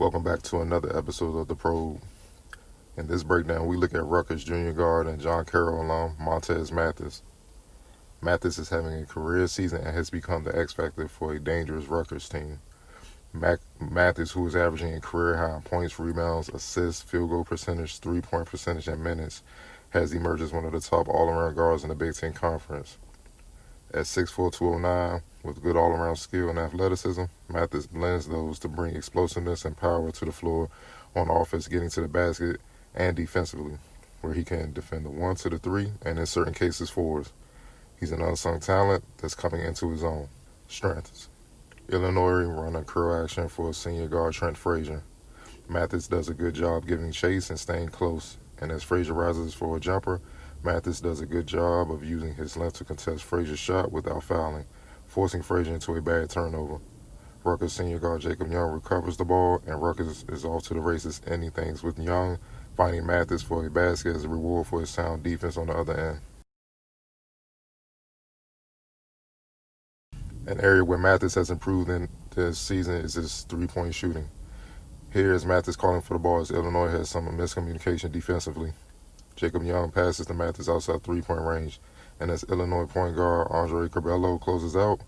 Welcome back to another episode of The Probe. In this breakdown, we look at Rutgers junior guard and John Carroll alum Montez Mathis. Mathis is having a career season and has become the X factor for a dangerous Rutgers team. Mathis, who is averaging a career high in points, rebounds, assists, field goal percentage, three-point percentage, and minutes, has emerged as one of the top all-around guards in the Big Ten Conference. At 6'4", 209, with good all-around skill and athleticism, Mathis blends those to bring explosiveness and power to the floor on offense, getting to the basket, and defensively, where he can defend the 1 to the 3, and in certain cases, 4s. He's an unsung talent that's coming into his own. Strengths: Illinois running curl action for senior guard Trent Frazier. Mathis does a good job giving chase and staying close, and as Frazier rises for a jumper, Mathis does a good job of using his length to contest Frazier's shot without fouling, forcing Frazier into a bad turnover. Rutgers senior guard Jacob Young recovers the ball, and Rutgers is off to the races ending things with Young finding Mathis for a basket as a reward for his sound defense on the other end. An area where Mathis has improved in this season is his three-point shooting. Here is Mathis calling for the ball as Illinois has some miscommunication defensively. Jacob Young passes to Mathis outside three-point range, and as Illinois point guard Andre Curbelo closes out,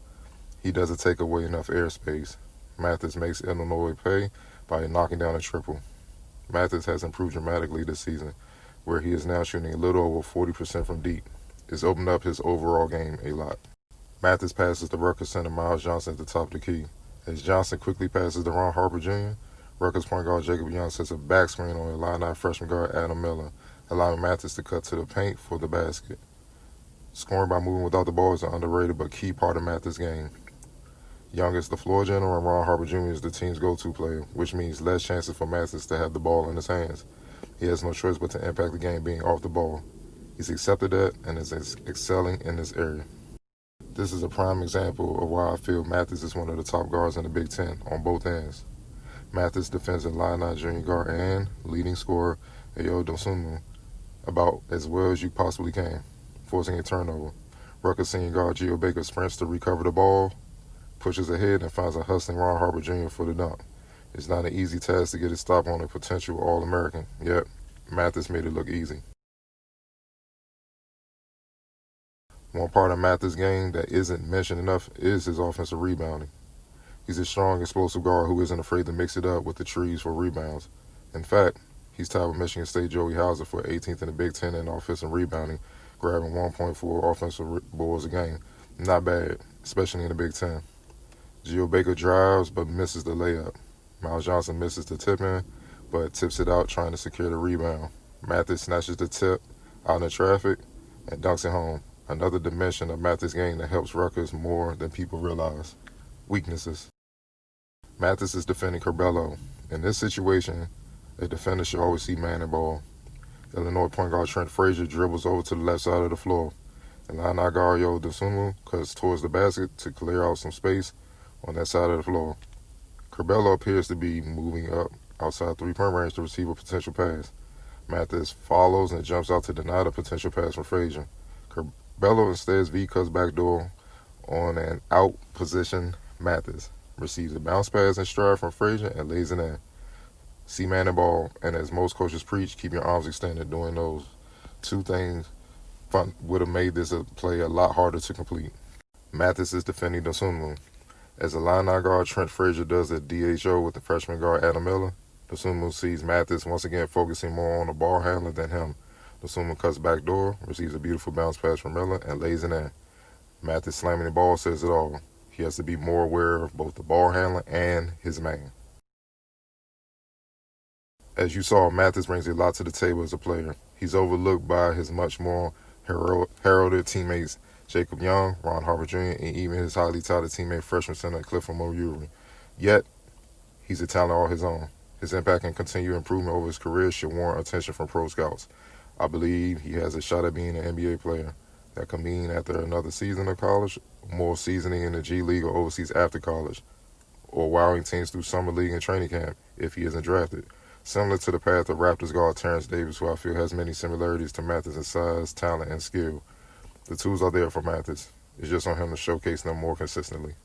he doesn't take away enough airspace. Mathis makes Illinois pay by knocking down a triple. Mathis has improved dramatically this season, where he is now shooting a little over 40% from deep. It's opened up his overall game a lot. Mathis passes to Rutgers center Miles Johnson at the top of the key. As Johnson quickly passes to Ron Harper Jr., Rutgers point guard Jacob Young sets a back screen on Illini freshman guard Adam Miller, allowing Mathis to cut to the paint for the basket. Scoring by moving without the ball is an underrated but key part of Mathis' game. Young is the floor general and Ron Harper Jr. is the team's go-to player, which means less chances for Mathis to have the ball in his hands. He has no choice but to impact the game being off the ball. He's accepted that and is excelling in this area. This is a prime example of why I feel Mathis is one of the top guards in the Big Ten on both ends. Mathis defends Illini junior guard and leading scorer Ayo Dosunmu about as well as you possibly can, forcing a turnover. Rutgers senior guard Geo Baker sprints to recover the ball, pushes ahead, and finds a hustling Ron Harper Jr. for the dunk. It's not an easy task to get a stop on a potential All-American, yet Mathis made it look easy. One part of Mathis' game that isn't mentioned enough is his offensive rebounding. He's a strong, explosive guard who isn't afraid to mix it up with the trees for rebounds. In fact, he's tied with Michigan State Joey Hauser for 18th in the Big Ten in offensive rebounding, grabbing 1.4 offensive boards a game. Not bad, especially in the Big Ten. Geo Baker drives but misses the layup. Miles Johnson misses the tip-in, but tips it out trying to secure the rebound. Mathis snatches the tip out in traffic and dunks it home. Another dimension of Mathis' game that helps Rutgers more than people realize. Weaknesses: Mathis is defending Curbelo. In this situation, a defender should always see man and ball. Illinois point guard Trent Frazier dribbles over to the left side of the floor. Illini guard Ayo Dosunmu cuts towards the basket to clear out some space on that side of the floor. Curbelo appears to be moving up outside three-point range to receive a potential pass. Mathis follows and jumps out to deny the potential pass from Frazier. Curbelo instead V-cuts backdoor on an out position. Mathis receives a bounce pass in stride from Frazier and lays it in. See man and ball, and as most coaches preach, keep your arms extended. Doing those two things would have made this a play a lot harder to complete. Mathis is defending Dosunmu. As Illini guard Trent Frazier does at DHO with the freshman guard Adam Miller, Dosunmu sees Mathis once again focusing more on the ball handler than him. Dosunmu cuts backdoor, receives a beautiful bounce pass from Miller, and lays it in. Mathis slamming the ball says it all. He has to be more aware of both the ball handler and his man. As you saw, Mathis brings a lot to the table as a player. He's overlooked by his much more heralded teammates Jacob Young, Ron Harper Jr., and even his highly touted teammate freshman center Clifford Moyuri. Yet, he's a talent all his own. His impact and continued improvement over his career should warrant attention from pro scouts. I believe he has a shot at being an NBA player. That could mean after another season of college, more seasoning in the G League or overseas after college, or wowing teams through summer league and training camp if he isn't drafted. Similar to the path of Raptors guard Terrence Davis, who I feel has many similarities to Mathis in size, talent, and skill. The tools are there for Mathis. It's just on him to showcase them more consistently.